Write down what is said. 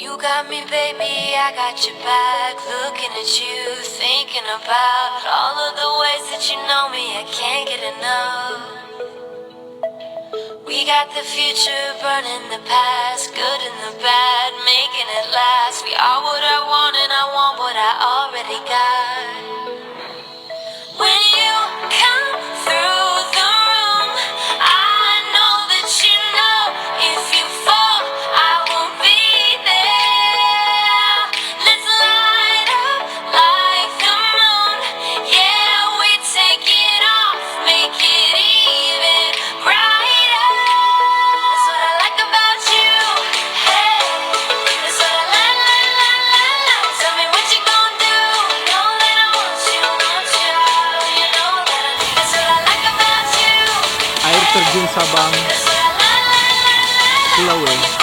You got me, baby, I got your back. Looking at you, thinking about all of the ways that you know me. I can't get enough. We got the future burning the past, good and the bad, making it last. We are what I want and I want what I already got. When you come through the room, I know that you know if you fall, I will be there. Let's light up like the moon. Yeah, we take it off, make it even brighter. That's what I like about you. Hey, that's what I like. Tell me what you gonna do. Know that I want you, you know that that's what I like about you. Air terjun Sabang, That's what I like. Pulau